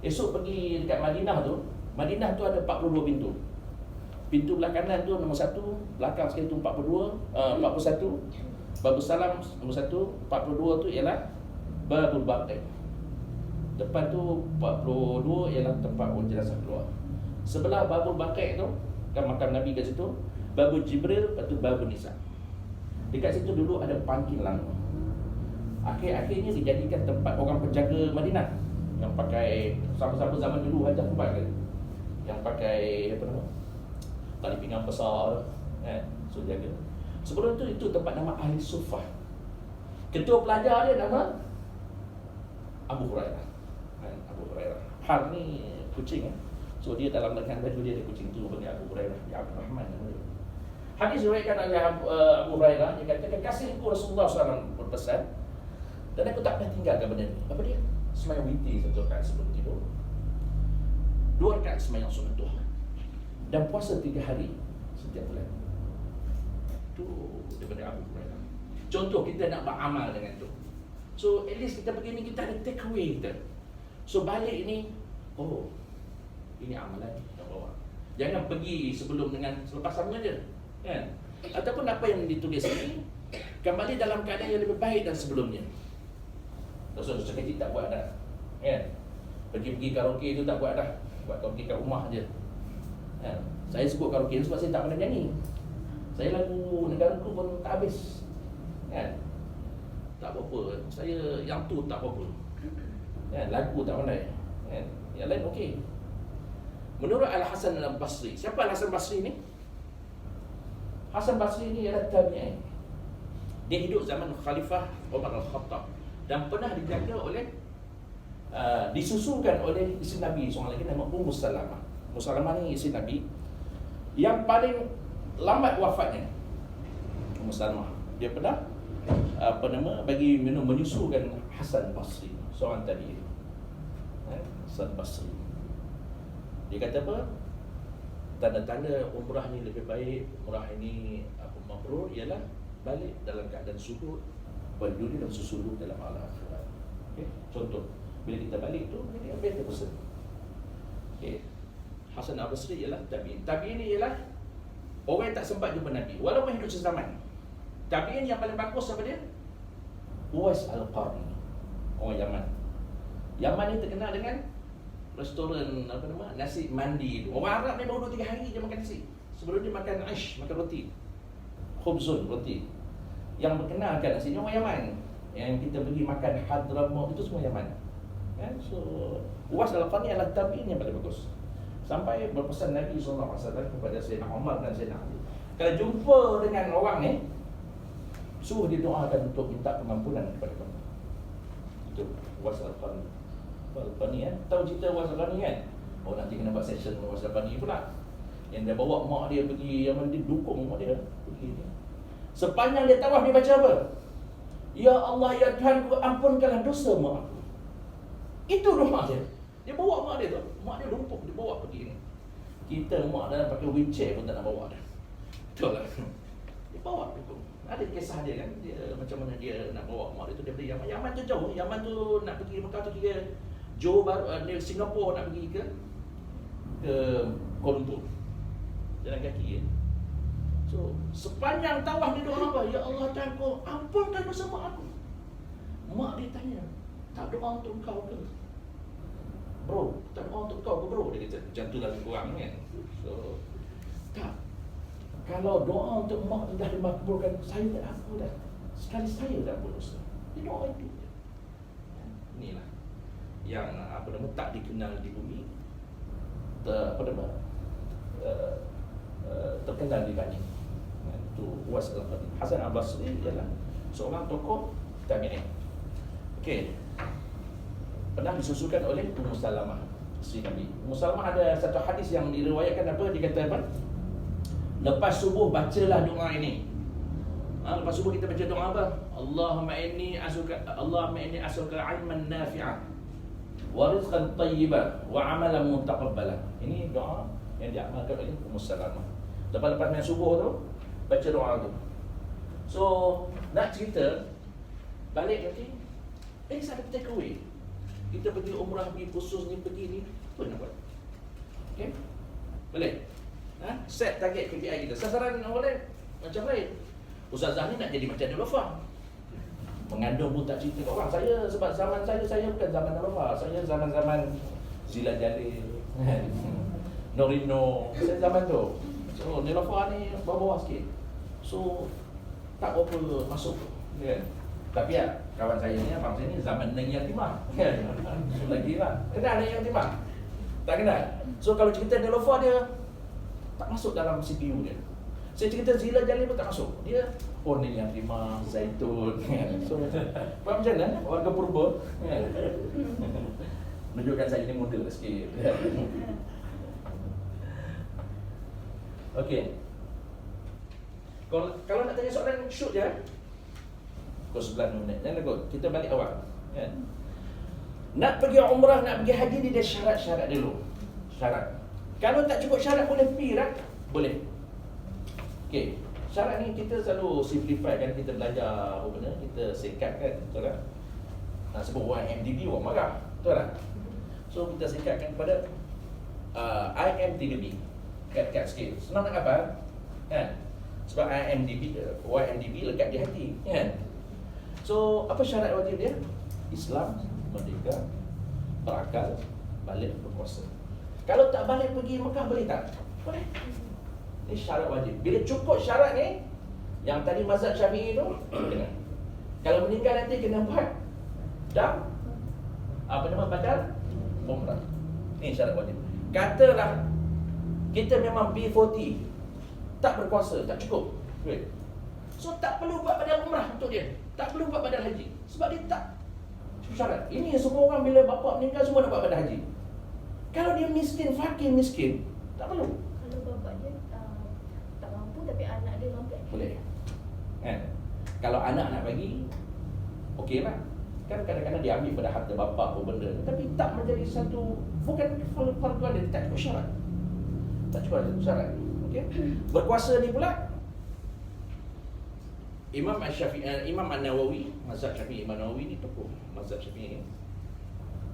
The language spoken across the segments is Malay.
Esok pergi dekat Madinah tu. Madinah tu ada 42 pintu. Pintu belah kanan tu nombor 1, belakang sekali tu 41. Babul Salam nombor 1, 42 tu ialah Babul Baqi'. Depan tu 42 ialah tempat jenazah keluar. Sebelah Babul Baqi' tu kan makam Nabi kat situ, Babul Jibril, lepas tu Babul Nisa. Dekat situ dulu ada pangking langgar. Akhir-akhirnya dijadikan tempat orang penjaga Madinah yang pakai sama-sama zaman dulu Hajjah Kubat kan, yang pakai apa nama, tali pinggang besar kan, so jaga. Sebelum tu itu tempat nama Ahli Suffah. Ketua pelajar dia nama Abu Hurairah kan, Abu Hurairah. Har ni kucing kan, so dia dalam lengan baju dia ada kucing tu panggil Abu Hurairah, ya Abdul Rahman nama dia. Hadis diriwayatkan oleh Abu Hurairah, dia kata kasihku Rasulullah SAW berpesan, dan aku tak pernah tinggalkan benda ni. Apa dia? Sembahyang witir 1 rakaat sebelum tidur, 2 rakaat sembahyang sunat duha, dan puasa 3 hari setiap bulan. Itu daripada Abu Hurairah. Contoh kita nak beramal dengan tu. So at least kita pergi ni kita ada take away kita. So balik ini, oh ini amalan yang bawa. Jangan pergi sebelum dengan selepas sama je kan? Ataupun apa yang ditulis ini kembali dalam keadaan yang lebih baik dan sebelumnya. Dosa-dosa kecil tak buat dah kan? Pergi karaoke tu tak buat dah. Buat karaoke kat rumah je kan? Saya sebut karaoke sebab saya tak pernah nyanyi. Saya lagu negaraku pun tak habis kan? Tak apa-apa. Saya yang tu tak apa-apa kan? Lagu tak pandai kan? Yang lain okey. Menurut Al-Hasan Al-Basri, siapa Al-Hasan Basri ni? Hasan Basri ni ialah tabi'in. Dia hidup zaman Khalifah Umar Al-Khattab dan pernah dijaga oleh disusulkan oleh isteri Nabi seorang lagi nama Ummu Salamah. Ummu Salamah ni isteri Nabi yang paling lambat wafatnya. Ummu Salamah dia pernah bagi minum menyusukan Hasan Basri, seorang tabi'in. Hasan Basri. Dia kata apa? Tanda-tanda umrah ni lebih baik, umrah ini mabrur ialah balik dalam keadaan sujud, berdiri dan susuluk dalam alam akhirat. Okay? Contoh, bila kita balik tu, ini apa yang terpesan? Okay. Hasan Al-Basri ialah tabi'in. Tabi'in ni ialah orang yang tak sempat jumpa Nabi, walaupun hidup sezaman. Tabi'in yang paling bagus apa dia? Uwais Al-Qarni, orang Yaman. Yaman ni terkenal dengan restoran apa nama, nasi mandi tu. Orang Arab ni baru 2-3 hari je makan nasi. Sebelum dia makan aish, makan roti. Khubzun, roti. Yang berkenalkan nasi ni orang Yaman. Yang kita pergi makan Hadramaut itu semua Yaman. Kan? So, Uwais Al-Qarni adalah tabi'in yang paling bagus. Sampai berpesan Nabi SAW kepada Sayyidina Umar dan Sayyidina Ali, kalau jumpa dengan orang ni, suruh dia doakan untuk minta pengampunan kepada kamu. Itu Uwais Al-Qarni. Al-Qarni kan? Tahu cerita Uwais Al-Qarni kan? Oh nanti kena buat session Uwais Al-Qarni pula. Yang dia bawa mak dia pergi Yaman, dia dukung mak dia pergi ni. Sepanjang dia tawaf dia baca apa? Ya Allah ya Tuhanku, ampunkanlah dosa mak aku. Itu doa dia. Dia bawa mak dia tu. Mak dia lumpuh, dia bawa pergi ni. Kita mak dalam pakai wheelchair pun tak nak bawa dah. Betul lah. Dia bawa dukung. Ada kisah dia kan, dia macam mana dia nak bawa mak dia tu daripada Yaman. Yaman tu jauh. Yaman tu nak pergi Mekah tu kira Johor Bahru, Singapura nak pergi ke Kuala Lumpur. Jalan kaki kan. So, sepanjang tawaf dia doa apa? Ya Allah Tuhanku, ampunkan dosa mak aku. Mak dia tanya, tak doa untuk kau ke? Bro, tak doa untuk kau ke bro? Dia kata, macam tu lah kurang kan. So, tak. Kalau doa untuk mak tu dah dimakbulkan, saya tak ampun dah. Sekali saya dah berdosa. Dia doa itu. Inilah yang apa nama tak dikenal di bumi, terkenal di langit. Itu Uwais Al-Qarni. Hasan Al-Basri ialah seorang tokoh tabi'in. Okey. Pernah disusulkan oleh Ummu Salamah, isteri Nabi. Ummu Salamah ada satu hadis yang diriwayatkan apa? Dia kata apa? Lepas subuh bacalah doa ini. Lepas subuh kita baca doa apa? Allahumma inni as'aluka 'ilman nafi'an wa rizqan thayyiban wa 'amalan mutaqabbalan. Ini doa yang diamalkan oleh Ummu Salamah. Lepas main subuh tu baca doa tu. So, nak cerita balik nanti, ini ada take away. Kita pergi umrah, pergi khusus ni, pergi ni, apa nak buat? Okay? Boleh? Set target KPI kita. Sasaran orang lain macam lain. Ustazah ni nak jadi macam Nilofah. Mengandung pun tak cerita kat orang. Saya, sebab zaman saya bukan zaman Nilofah. Saya zaman-zaman Zila Jalil, Norino. Saya zaman tu. So Nilofah ni bawah-bawah sikit. So tak berapa masuk. Kan? Tapi ya, kawan saya ni, abang saya ni zaman Neng Yatimah. Kan? Lagi lah. Kenal Neng Yatimah? Tak kenal? So kalau cerita Nilofah dia tak masuk dalam CPU dia. Saya cerita Zila Jalil pun tak masuk. Dia Neng Yatimah, Zaitun. Kan? So faham macam mana? Warga purba. Kan? Menunjukkan saya ni muda sikit. Okey. Kalau nak tanya soalan, shoot je. Pukul 9 minit. Jangan takut. Kita balik awal. Kan? Nak pergi umrah, nak pergi haji, dia ada syarat-syarat dulu. Syarat. Kalau tak cukup syarat, boleh pergi tak? Boleh. Okey. Syarat ni kita selalu simplify kan. Kita belajar apa benda, kita singkat kan. Betul tak? Nak sebut orang MDB, orang marah. Betul tak? So kita singkatkan kepada IMDB. Kat sikit. Senang nak hafal. Kan? Sebab YMDB lekat di hati. Kan? So, apa syarat wajib dia? Islam, merdeka, berakal, balik berkuasa. Kalau tak balik pergi Mekah, boleh tak? Boleh. Ini syarat wajib. Bila cukup syarat ni, yang tadi mazhab Syafi'i tu, kena. Kalau meninggal nanti kena buat dan badal umrah. Ini syarat wajib. Katalah kita memang B40, tak berkuasa, tak cukup duit. So tak perlu buat badal umrah untuk dia. Tak perlu buat badal haji. Sebab dia tak syarat. Ini semua orang bila bapa meninggal semua nak buat badal haji. Kalau dia miskin, fakir miskin, tak perlu. Kalau bapa dia tak mampu tapi anak dia mampu, boleh. Kan? Kalau anak nak bagi, okey lah. Kan kadang-kadang dia ambil pada harta bapa apa benda, tapi tak menjadi satu, bukan farduan dia, tak cukup syarat. Tak cukup syarat. Okey. Berkuasa ni pula Imam An-Nawawi, mazhab Syafi'i, Imam Nawawi ni tokoh mazhab Syafi'i.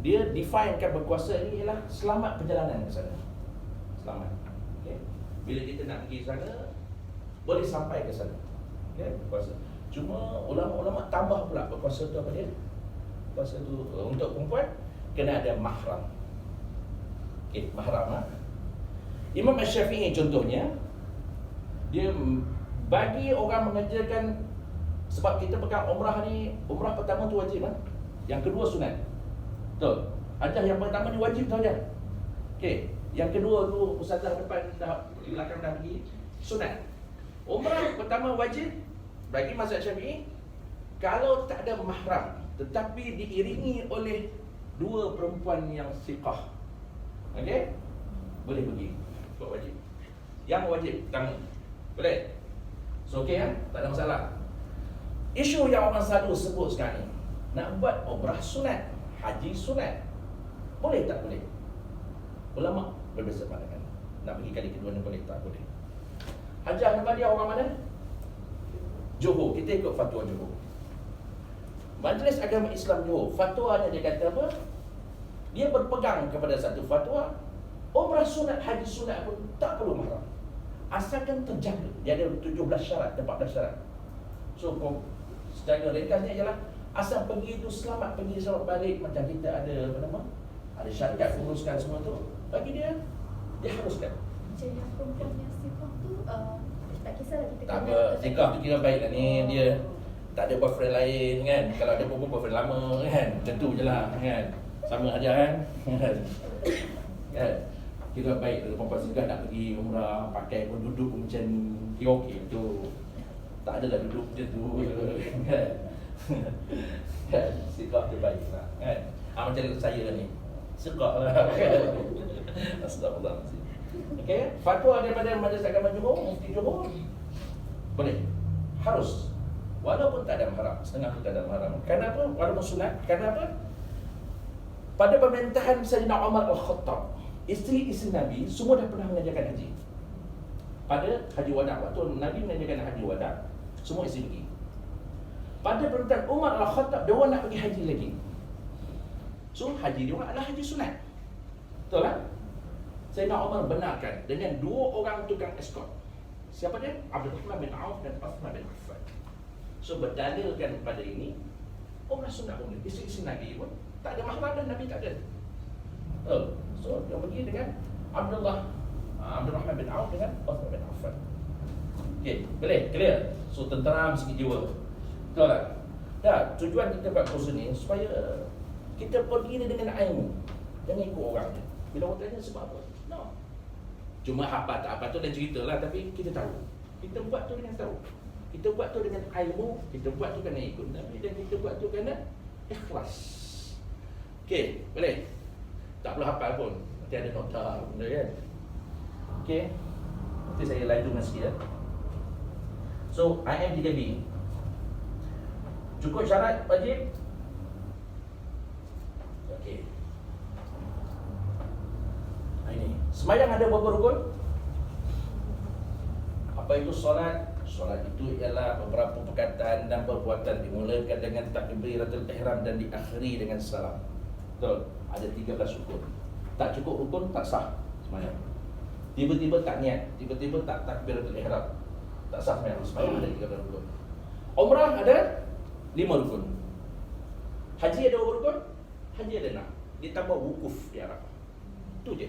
Dia definekan berkuasa ni ialah selamat perjalanan ke sana. Selamat. Okey. Bila kita nak pergi sana, boleh sampai ke sana. Okey, berkuasa. Cuma ulama-ulama tambah pula berkuasa tu apa dia? Berkuasa tu untuk perempuan kena ada mahram. Okey, mahram. Imam Asy-Syafi'i contohnya, dia bagi orang mengerjakan, sebab kita pegang umrah ni, umrah pertama tu wajib kan? Yang kedua sunat. Betul. Hajah yang pertama ni wajib saja. Okey, yang kedua tu ustazah depan dah belakang dah pergi sunat. Umrah pertama wajib bagi mazhab Syafi'i kalau tak ada mahram tetapi diiringi oleh dua perempuan yang siqah. Okey? Boleh pergi. Buat wajib. Yang wajib pertama. Boleh? So okey kan? Tak ada masalah. Isu yang orang selalu sebut sekarang ni, nak buat umrah sunat, haji sunat, boleh tak boleh? Ulama berbeza pandangan. Nak pergi kali kedua ni boleh tak boleh? Hajah Nabadia orang mana? Johor. Kita ikut fatwa Johor. Majlis Agama Islam Johor, fatwanya dia kata apa? Dia berpegang kepada satu fatwa, umrah sunat, haji sunat pun tak perlu mahram, asalkan terjaga. Dia ada 17 syarat, 14 syarat. So secara ringkasnya ialah asal pergi itu selamat, pergi selamat balik. Macam kita ada apa nama, ada syarikat uruskan semua tu, bagi dia haruskan. Macam yang perempuan yang sifat tu tak kisahlah kita tak apa, sikap tu kira baik lah ni. Dia tak ada boyfriend lain kan. Kalau ada pun boyfriend lama kan, tentu je lah kan. Sama aja kan. Kan? Kira baik tu perempuan segar nak pergi umrah, pakai pun duduk macam okey tu. Tak adalah duduk je tu kan. Kan? Sikap tu baik lah kan. Macam saya ni, sikap lah kan. Astagfirullahaladzim. Okey, fatwa daripada Majlis Agama Johor, Mufti Johor, boleh, harus, walaupun tak ada mahram, setengah tu tak ada mahram. Kenapa? Walaupun sunat. Kenapa? Pada pemerintahan Sayyidina Umar Al-Khattab, isteri-isteri Nabi semua dah pernah mengajarkan haji. Pada haji wada, waktu Nabi mengajarkan haji wada, semua isteri pergi. Pada pemerintahan Umar Al-Khattab, dia orang nak pergi haji lagi. So haji dia orang adalah haji sunat. Betul tak? Sayyidina Umar benarkan dengan 2 orang tukang escort. Siapa dia? Abdurrahman bin Auf dan Uthman bin Affan. So berdalilkan pada ini, umrah sunat boleh. Isteri Nabi pun tak ada mahram dan Nabi tak ada. So dia pergi dengan Abdurrahman bin Auf dengan Uthman bin Affan. Okey, boleh? Clear? So tenteram sikit jiwa. Betul tak? Dah, tujuan kita buat kursus ni supaya kita pergi dengan ilmu. Jangan ikut orang je. Bila orang tanya sebab apa? No. Cuma apa tak apa tu dan cerita lah, tapi kita tahu. Kita buat tu dengan tahu. Kita buat tu dengan ilmu, kita buat tu kerana ikut Nabi, dan kita buat tu kerana ikhlas. Okey, boleh? Tak perlu hafal pun. Nanti ada nota benda kan. Okey. Nanti saya lanjutkan sikit ya. So, IM3B. Cukup syarat wajib? Okey. Ini. Sembahyang ada berapa rukun? Apa itu solat? Solat itu ialah beberapa perkataan dan perbuatan dimulakan dengan takbiratul ihram dan diakhiri dengan salam. Betul? Ada 13 rukun. Tak cukup rukun tak sah sembahyang. Tiba-tiba tak niat, tiba-tiba tak takbiratul ihram, tak sah sembahyang. Sembahyang ada 13 rukun. Umrah ada 5 rukun. Haji ada berapa rukun? Haji ada 6. Ditambah wukuf di Arafah. Itu je.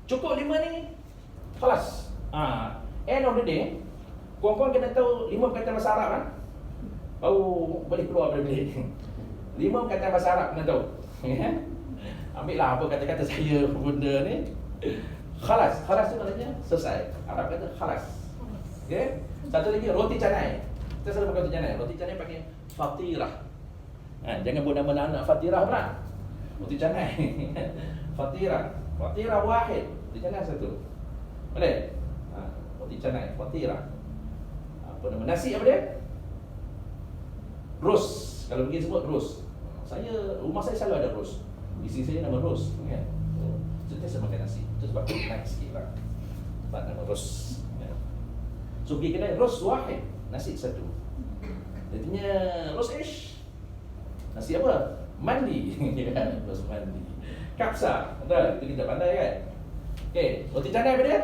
Cukup 5 ni, kelas. End of the day, korang kena tahu 5 perkataan bahasa Arab kan? Baru boleh keluar dari bilik. 5 perkataan bahasa Arab kena tahu. Ambil lah apa kata-kata saya benda ni. Khalas. Khalas tu maknanya selesai. Arab kata khalas. Okay? Satu lagi, roti canai. Kita selalu pakai roti canai. Roti canai pakai fatirah. Jangan buat nama anak fatirah pula. Roti canai. Fatirah. Fatirah wahid. Roti canai satu. Boleh? Roti canai, fatirah. Apa nama nasi apa dia? Ros. Kalau pergi sebut ros. Rumah saya selalu ada ros. Isi saya nama ros kan. Sentiasa makan nasi. Itu sebab naik sikit lah. Sebab nama ros. So pergi kedai ros wahid, nasi satu. Jadinya ros ish. Nasi apa? Mandi. Ros mandi. Kapsa. Betul? Itu kita pandai kan? Okey, roti canai apa dia?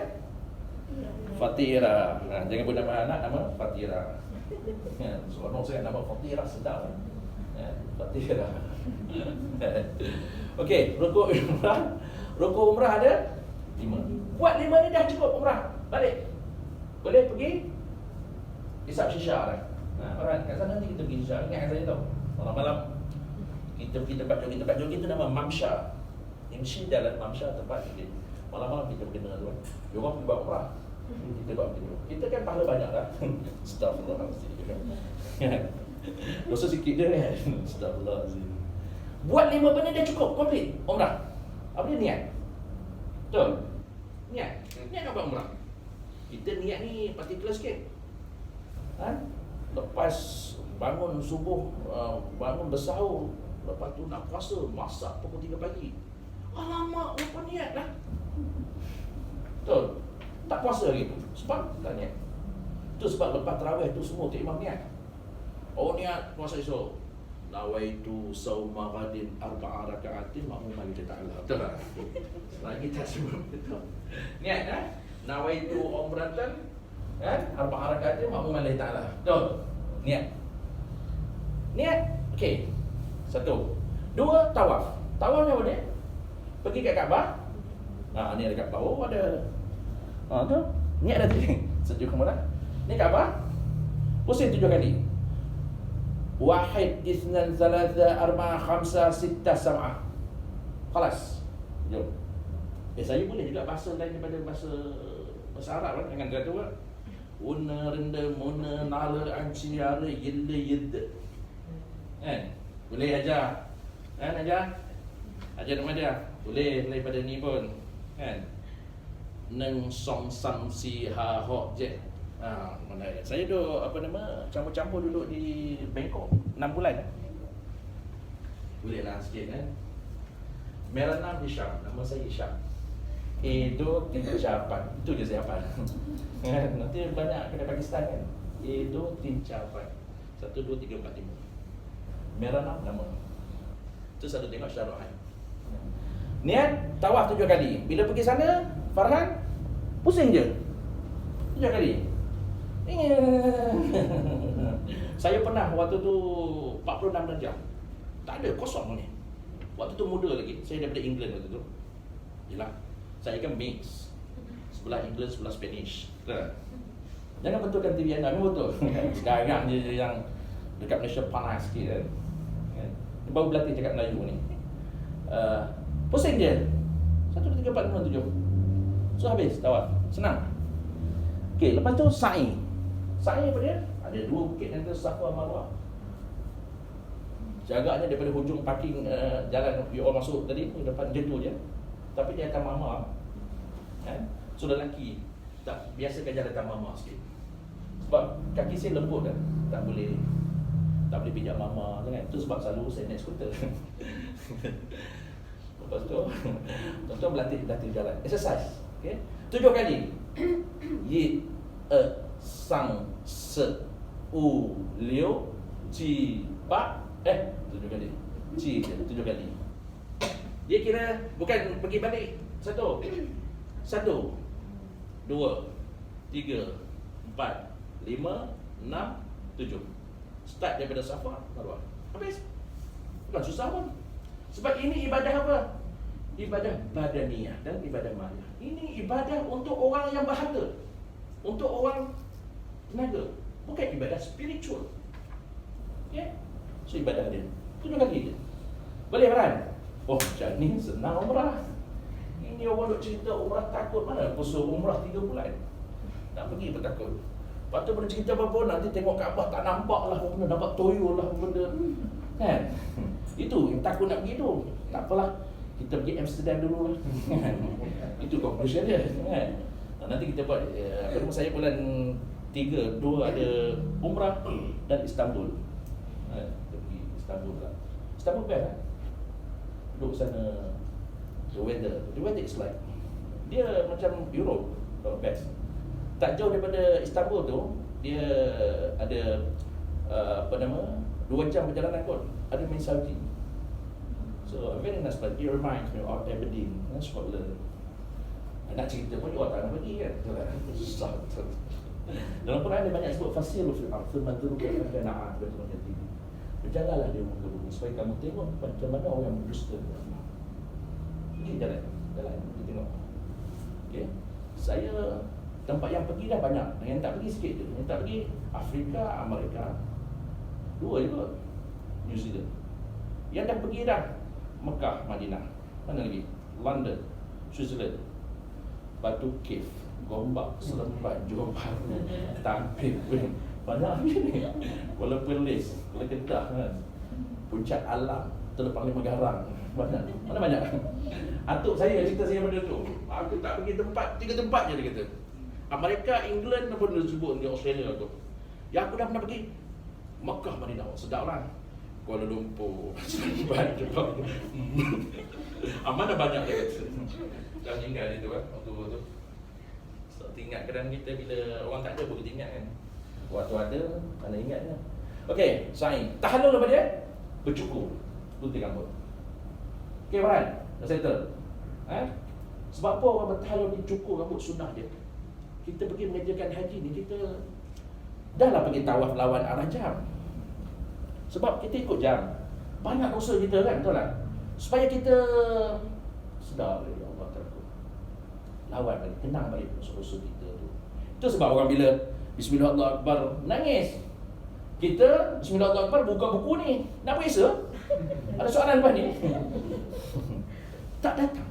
Fatira. Jangan pun nama anak nama Fatira. Seorang saya nama Fatira sedap. Fatira. Okey, rukuk umrah. Rukuk umrah ada 5. Buat 5 ni dah cukup umrah. Balik. Boleh pergi hisap shisha dah. Alright, kat sana nanti kita pergi shisha. Ingat saya tahu. Malam-malam kita pergi tempat jogging tu nama Mamsha. Imshi jalan Mamsha tempat jogging. Malam-malam kita berkena tu kan. Dia orang pergi buat umrah. Kita buat begitu. Kita kan pahala banyak lah. Astaghfirullahaladzim. Dosa sikit je kan. Astaghfirullahaladzim. Buat 5 benda dah cukup. Complete umrah. Apa dia niat? Betul? Niat. Niat nak buat umrah. Kita niat ni particular sikit. Lepas bangun subuh, bangun bersahur, lepas tu nak puasa, masak pukul 3 pagi. Alamak, lupa niat lah. Betul? Tak puasa hari tu. Sebab tak niat. Itu sebab lepas tarawih tu semua tu imam niat. Oh niat puasa esok. Nawaitu sauma ghadin 4 raka'atin ma'muman lillahi ta'ala. Betul tak? Lagi tak sebut betul. Niat kan? Nawaitu umratan 4 raka'atin ma'muman lillahi ta'ala. Betul? Niat. Niat. Okey. 1. 2, tawaf. Tawaf ni apa dia? Pergi kat Kaabah. Ni ada kat bawah ada. Tu. Niat dah tadi. Sejuk ke mana? Ni Kaabah. Pusing 7 kali. Wahid, isnan, thalatha, arba'a, khamsa, sittah, sab'ah. Khalas. Jom. Saya boleh juga bahasa lain daripada bahasa Arab kan. Jangan kata apa. Una, renda, muna, nala, anci, yara, yilla, yidda. Boleh ajar. Ajar. Ajar nama dia. Boleh daripada ni pun. Neng song sang si ha ho je. Mana saya duduk campur-campur duduk di Bangkok 6 bulan. Boleh lah sikit kan. Meranam Hisham, nama saya Hisham. Itu 3 capan. Itu je saya hafal. Nanti banyak kedai Pakistan kan. Itu 3 capan. 1, 2, 3, 4, 5. Meranam nama. Itu satu tengok syarah. Niat tawaf 7 kali. Bila pergi sana, Farhan pusing je 7 kali. Saya pernah waktu tu 46 darjah. Tak ada, kosong ni. Waktu tu muda lagi. Saya daripada England waktu tu. Yelah, saya kan mix. Sebelah England, sebelah Spanish. Betul? Jangan betulkan TV anda, memang betul. Sekarang je yang dekat Malaysia panas sikit kan. Baru berlatih cakap Melayu ni. Pusing je 1, 2, 3, 4, 5, 7. So habis tawaf. Senang. Okey, lepas tu sa'i. Sa'i apa dia? Ada 2 bukit yang antara Safa Marwah. Jaraknya daripada hujung parking jalan you all masuk tadi ke depan je tu je. Tapi dia akan mama. Kan? So lelaki tak biasakan jalan mama sikit. Sebab kaki saya lembut dah. Tak boleh pijak mama kan. Itu sebab selalu saya naik skuter. Lepas tu tuan-tuan berlatih jalan. Exercise. Okay? 7 kali. Yi sang se u liu ji ba 7 kali. Ji 7 kali. Dia kira bukan pergi balik. 1 2 3 4 5 6 7. Start daripada Safa Marwah. Habis. Bukan susah pun. Sebab ini ibadah apa? Ibadah badaniyah dan ibadah maliyah. Ini ibadah untuk orang yang berharta. Untuk orang tenaga. Bukan ibadah spiritual. Okay? So ibadah dia 7 kali je. Boleh Farhan? Oh macam ni senang umrah. Ini orang duk cerita umrah takut. Mana aku suruh umrah 3 bulan. Nak pergi pun takut. Lepas tu benda cerita apa-apa, nanti tengok Kaabah tak nampak lah, benda nampak toyol lah benda. Kan? Itu yang takut nak pergi tu. Tak apalah, kita pergi Amsterdam dulu lah. Itu conclusion dia. Kan? Nanti kita buat, saya bulan 3, 2 ada umrah dan Istanbul. Kita pergi Istanbul lah. Istanbul best lah. Duduk sana, the weather is like, dia macam Europe, best. Tak jauh daripada Istanbul tu, dia ada 2 jam perjalanan kot. Ada main salji. So very nice place. It reminds me of Aberdeen, Scotland. Nak cerita pun awak tak nak pergi kan. Susah betul. Dalam Quran ada banyak sebut fasiru fil ardh madru kana betul jadi. Berjalanlah di muka bumi supaya kamu tengok macam mana orang yang berdusta. Ini jalan kita tengok. Okey. Saya tempat yang pergi dah banyak. Yang tak pergi sikit je. Yang tak pergi Afrika, Amerika. 2 je kot. New Zealand. Yang dah pergi dah Mekah, Madinah. Mana lagi? London, Switzerland, Batu Cave, Gombak, Seremban, Johor Bahru, Tampin. Banyak lagi ni. Kuala Perlis, Kuala Kedah kan. Puncak Alam, Teluk Panglima Garang. Banyak. Mana banyak? Atuk saya cerita saya benda tu. Aku tak pergi tempat, 3 tempat je dia kata. Amerika, England apa dia sebut di Australia tu. Yang aku dah pernah pergi Mekah, Madinah, sedap lah. Kuala Lumpur, Seremban, Jepang. Mana banyak dia kata. Jangan ingat itu kan, waktu tu. So, ingat kadang kita bila orang tak ada pun kita ingat kan. Waktu ada, mana ingatnya. Okey, sa'i. Tahallul apa dia? Bercukur. Gunting rambut. Okey, Farhan, dah settle. Sebab apa orang bertahallul ni cukur rambut sunnah dia? Kita pergi mengerjakan haji ni, kita dah lah pergi tawaf lawan Ar-Rajab. Sebab kita ikut jam. Banyak dosa kita kan, betul tak? Supaya kita sedar balik, ya Allah takut. Lawan balik, tenang balik dosa-dosa kita tu. Itu sebab orang bila Bismillahirrahmanirrahim nangis. Kita Bismillahirrahmanirrahim buka buku ni, nak periksa? Ada soalan lepas ni? Tak datang.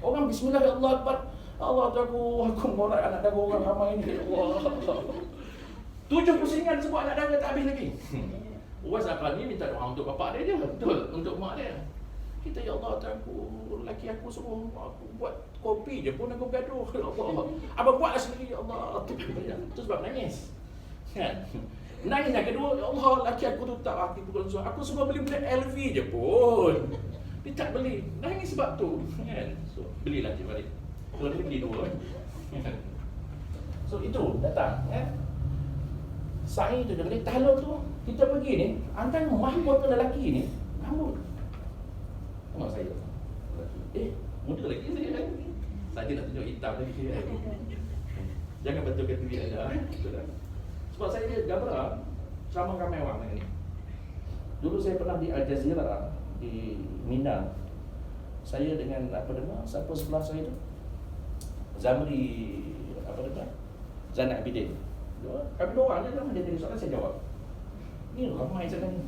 Orang Bismillahirrahmanirrahim, Allah aku morat anak dara orang ramai ni. Allah. 7 pusingan sebab anak dara tak habis lagi. Uwas akan ni minta doa untuk bapak dia je. Betul, untuk mak dia. Kita ya Allah lelaki aku suruh aku buat kopi je pun aku gaduh. Ya Allah. Abang buatlah sendiri ya Allah. Itu sebab nangis. Kan? Nangis yang kedua, ya Allah lelaki aku tu tak aku pukul suruh. Aku semua beli benda LV je pun. Dia tak beli. Nangis sebab tu. Kan? So, belilah je balik. Kalau beli 2. So itu datang sa'i tu dia tahallul tu kita pergi ni antara mahkota lelaki ni rambut Mak saya. Muda lagi saya. Saya nak tunjuk hitam lagi. Jangan betulkan TV aja. Sebab saya ni Gabra sama ramai orang ni. Dulu saya pernah di Al Jazeera di Mina. Saya dengan apa nama? Siapa sebelah saya tu? Zamri apa nama? Zainal Abidin. Kami dua orang je kan dia jadi soalan saya jawab. Ni ramai sangat ni.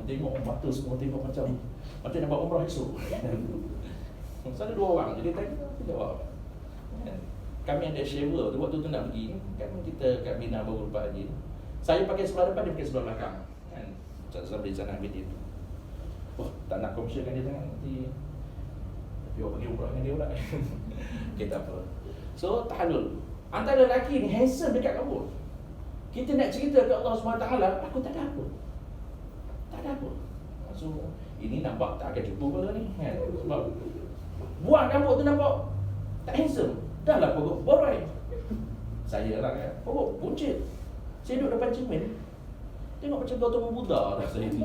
Tengok mata semua tengok macam nak buat umrah esok. Saya ada 2 orang jadi tanya saya jawab. Kami ada sewa tu waktu tu nak pergi kan kita kat Mina baru lepas haji. Saya pakai sebelah depan dia pakai sebelah belakang kan. Macam di sana ambil dia tu. Oh, tak nak komersialkan dia sangat nanti dia pergi umrah dengan dia pula. Okay, tak apa. So, tahallul. Antara lelaki ni handsome dekat kabur. Kita nak cerita ke Allah SWT, aku tak ada apa. Tak ada apa. So, ini nampak tak akan cukup ke ni kan? Sebab buang rambut tu nampak tak handsome. Dah lah perut borai. Saya lah kan, perut buncit. Saya duduk depan cermin, tengok macam Gautama Buddha dah saya ni.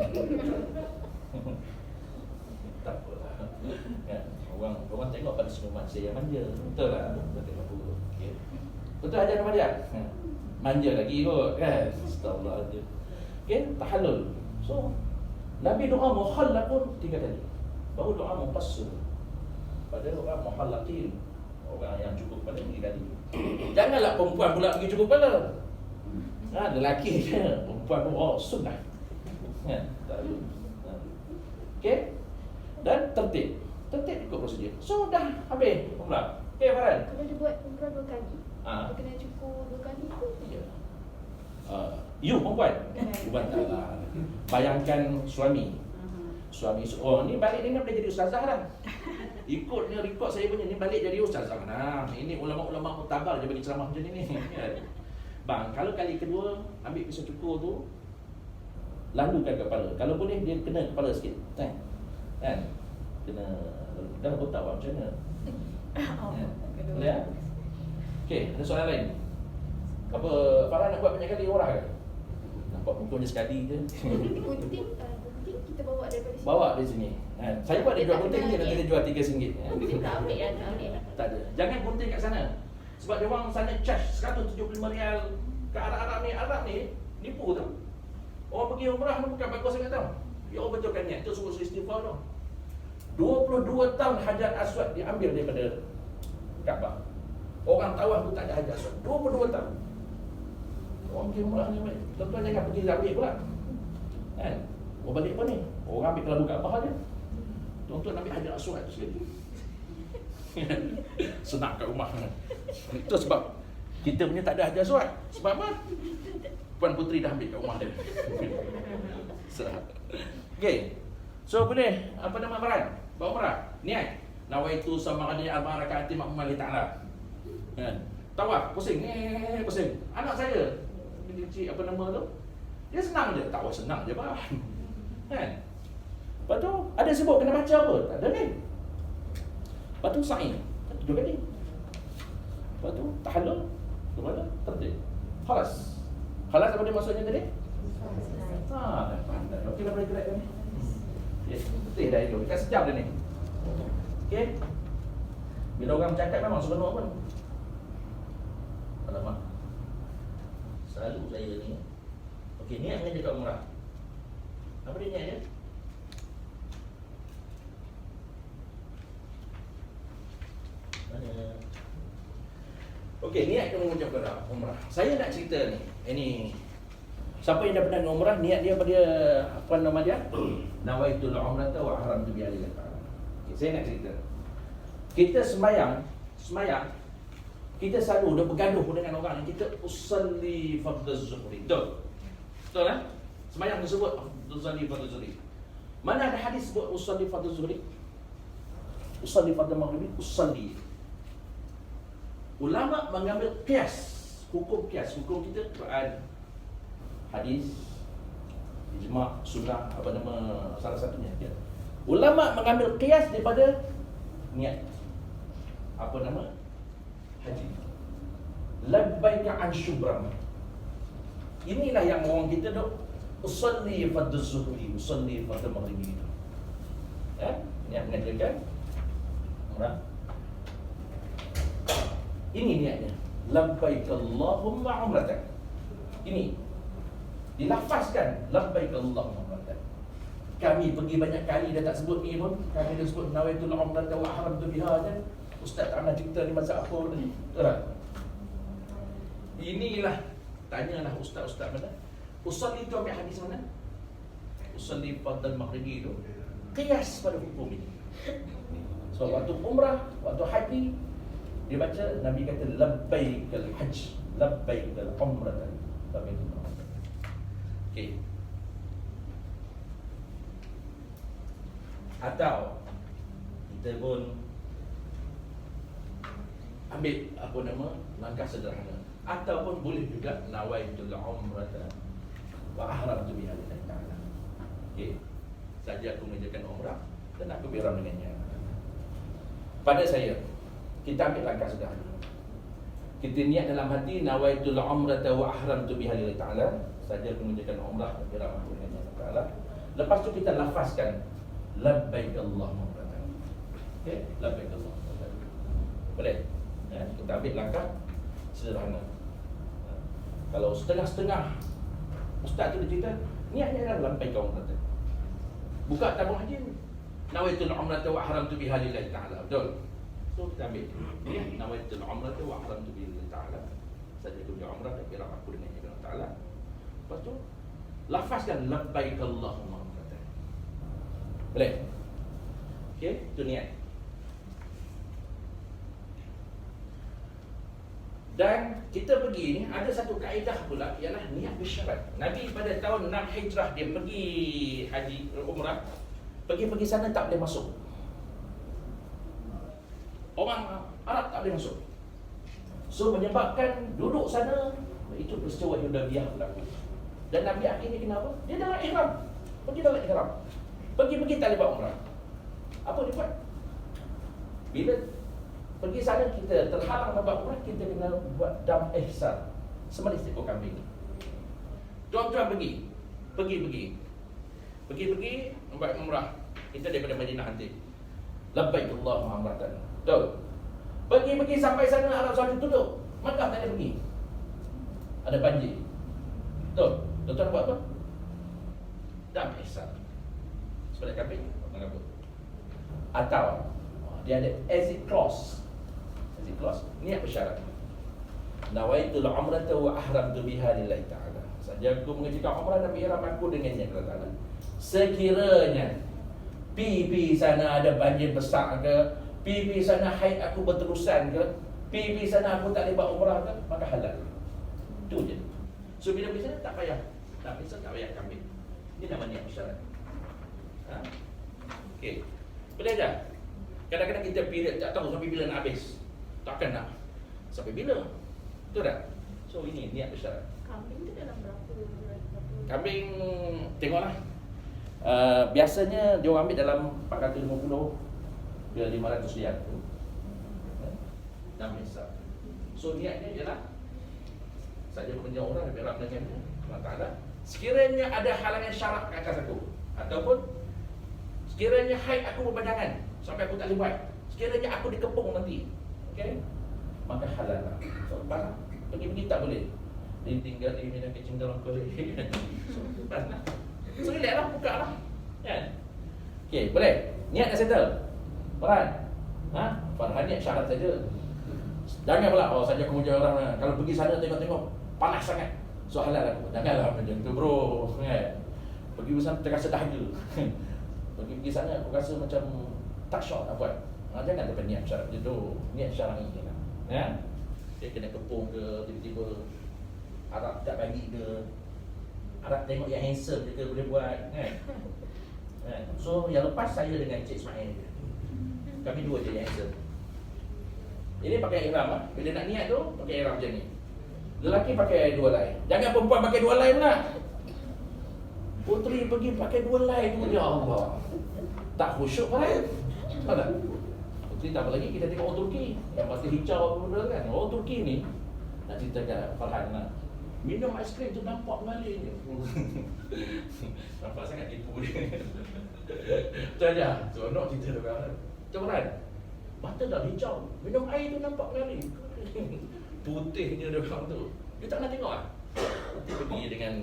Tak apalah kan? Orang tengok pada senyuman saya yang manja. Betul lah, betul tengok perut. Okay. Betul ajar nama dia? Manja lagi kot kan? Astagfirullahaladzim. Okay, tahallul. So, Nabi doa muhallaqun 3 kali. Baru doa mufassir. Pada orang muhallaqin, orang yang cukup pada 3 kali. Janganlah perempuan pula pergi cukup pada. Lelaki je, perempuan pun sunnah. Kan? Okay? Dan tertib ikut prosedur. So dah habis umrah. Okay, Farhan. Kalau dia buat umrah 2 kali, dia kena cukur 2 kali tu. Ya. You perempuan. Perempuan tak lah. Bayangkan suami. Ni balik ni boleh jadi ustazah dah. Ikut saya punya ni balik jadi ustazah. Nah, ini ulama-ulama muktabar je bagi ceramah macam ni. Bang, kalau kali kedua ambil pisau cukur tu lalukan kepala. Kalau boleh dia kena kepala sikit. Kan? Kena dah botak buat macam mana? Boleh ya? Okey, ada soalan lain? Apa Farhan nak buat banyak kali umrah ke? Nampak muka dia sekali je. Gunting kita bawa daripada sini. Bawa dari sini. Saya buat dia jual gunting je, nanti dia jual RM3. Gunting tak ambil lah, tak ambil. Tak ada. Jangan gunting kat sana. Sebab dia orang sana charge RM175 ke Arab ni nipu tau. Orang pergi umrah tu bukan bagus sangat tau. Dia orang betulkan niat tu suruh istighfar tau. 22 tahun Hajar Aswad diambil daripada Kaabah. Orang tawaf tu tak ada Hajar Aswad. 22 tahun. Orang pergi umrah ni, tuan-tuan jangan pergi ambil pula. Kan? Orang balik apa ni? Orang ambil kelabu Kaabah je. Tuan-tuan ambil Hajar Aswad tu sekali. Senang kat rumah. Itu sebab kita punya tak ada Hajar Aswad. Sebab apa? Puan Puteri dah ambil kat rumah dia. Okay. So boleh apa nama Farhan? Bawa umrah. Niat. Nawaitu samarani arba'a raka'atin ma'mum Allah Ta'ala. Kan? Tawaf, pusing. Pusing. Anak saya cik apa nama tu? Dia senang je. Tawaf senang je bah. Kan? Lepas tu ada sebut kena baca apa? Tak ada ni. Lepas tu sa'i. 7 kali. Lepas tu tahallul. Kepada tertib. Khalas. Khalas apa dia maksudnya tadi? Pandai. Okey dah boleh gerak ni. Betul dah itu. Dekat sejam dah ni. Okey. Bila orang bercakap memang seronok pun. Alamak. Selalu saya ni. Okey, niat dengan cakap umrah. Apa dia niat dia? Mana? Okey, niat kena mengucapkan umrah. Saya nak cerita ni. Ini siapa yang dah pernah umrah, niat dia pada apa nama dia? Nawaitul umrata wa ahramtu bi Allah Taala. Okay, saya nak cerita. Kita sembahyang, kita selalu dah bergaduh dengan orang yang kita usalli fardhu zuhri. Betul kan? Sembahyang tersebut usalli fardhu zuhri. Mana ada hadis sebut usalli fardhu zuhri? Usalli fardhu maghribi, usalli. Ulama mengambil qiyas, hukum kita Quran, hadis, ijma', sunnah, apa nama salah satunya. Ya. Ulama mengambil qiyas daripada niat. Apa nama? Haji. Labbaika an syubram. Inilah yang orang kita duk usalli fardhu zuhri, usalli fardhu maghribi. Niat mengerjakan umrah. Ini niatnya. Labbaik Allahumma umratan. Ini dilafazkan labbaik Allahumma umratan. Kami pergi banyak kali dah tak sebut ni pun. Kami dah sebut nawaitul umrata wa ahramtu biha kan. Ustaz tak pernah cerita ni masa apa ni. Betul tak? Inilah, tanyalah ustaz-ustaz mana. Usalli tu ambil hadis mana? Usalli fardal maghribi tu qiyas pada hukum ini. So waktu umrah, waktu haji dia baca, Nabi kata labbaikal hajj, labbaikal umrah, labbaikal umrah. Okey. Atau kita pun ambil apa nama langkah sederhana, ataupun boleh juga nawaitul umrata wa ahramtu biha lillahi ta'ala. Okey. Saja aku mengerjakan umrah dan aku berihram dengannya. Pada saya, kita ambil langkah sederhana. Kita niat dalam hati nawaitul umrata wa ahramtu biha lillahi ta'ala, saja aku mengerjakan umrah dan berihram aku dengannya ta'ala. Lepas tu kita lafazkan labbaik Allahumma umratan. Okey, labbaik Allahumma umratan. Boleh? Ya, kita ambil langkah sederhana. Kalau setengah-setengah, ustaz tu dia cerita niatnya adalah labbaik umratan. Buka tabung haji, nawaitul umrata wa ahramtu biha lillahi ta'ala. Betul? So kita ambil ya, nawaitul umrata wa ahramtu biha lillahi ta'ala. Saja aku berumrah dan berihram aku dengannya Allah Ta'ala. Lepas tu lafazkan labbaik Allahumma umratan. Boleh? Okey, itu niat. Dan kita pergi ni ada satu kaedah pula, ialah niat bersyarat. Nabi pada tahun 6 Hijrah dia pergi haji umrah, pergi sana tak boleh masuk. Orang Arab tak boleh masuk. So menyebabkan duduk sana, itu peristiwa Hudaybiyah berlaku. Dan Nabi akhirnya kenapa? Dia dalam ihram. Pergi dalam ihram. Pergi tak boleh buat umrah. Apa dia buat? Bila pergi sana kita terhalang membuat umrah, kita kena buat dam ihsan, sembelih seekor kambing. Tuan-tuan pergi membuat umrah. Kita daripada Madinah nanti labbaik Allahumma umratan. Betul? Pergi sampai sana Arab Saudi tutup, Makkah tak boleh pergi, ada banjir. Betul? Tuan-tuan buat apa? Dam ihsan, sembelih kambing, potong rambut. Atau dia ada exit clause. Niat bersyarat. Nawaitul umrata wa ahramtu biha lillahi ta'ala. Saja aku mengerjakan umrah dan berihram aku dengannya Allah Ta'ala. Sekiranya pipi sana ada banjir besar ke, pipi sana haid aku berterusan ke, pipi sana aku tak boleh buat umrah ke, maka halal. Itu je. So bila pergi sana tak payah kambing. Ini nama niat bersyarat. Okey. Boleh tak? Kadang-kadang kita period tak tahu sampai bila nak habis. Takkan nak sampai bila. Betul tak? So ini niat bersyarat. Kambing tu dalam berapa? Kambing tengoklah. Biasanya dia orang ambil dalam 450 ke 500 riyal tu. Dan besar. So niatnya ialah saja bekerja orang dan berap dengannya Allah Ta'ala. Sekiranya ada halangan syarak ke atas aku, ataupun sekiranya haid aku berpanjangan sampai aku tak boleh buat, sekiranya aku dikepung nanti, okey, maka halal lah. So lepas pergi tak boleh, dia tinggal di minat kecing dalam kulit. So lepas lah, so relax lah, buka lah kan. Okey, boleh. Niat dah settle Farhan. Farhan niat syarat saja. Jangan pula saja aku muja orang lah. Kalau pergi sana tengok-tengok panas sangat, so halal aku. Janganlah macam tu bro kan. Pergi sana terasa dahaga. Pergi sana aku rasa macam tak syok nak buat. Jangan dapat niat syarat je tu. Niat syar'i je lah. Ya? Dia kena kepung ke, tiba-tiba Arab tak bagi ke, Arab tengok yang handsome je ke boleh buat kan? So yang lepas saya dengan Encik Ismail, kami dua je yang handsome. Ini pakai ihram lah. Bila nak niat tu pakai ihram macam ni. Lelaki pakai dua lai. Jangan perempuan pakai dua lai pula. Puteri pergi pakai dua lai tu, ya Allah, tak khusyuk kan? Tahu tak? Puteri tak apa lagi, kita tengok orang Turki yang mata hijau apa benda kan. Orang Turki ni nak cerita kat Farhan lah. Minum aiskrim tu nampak mengalir je. Nampak sangat tipu dia. Tu aja. Seronok cerita tu kan. Cabaran. Mata dah hijau. Minum air tu nampak mengalir. Putihnya dia orang tu. Dia tak nak tengok ah. Nanti pergi dengan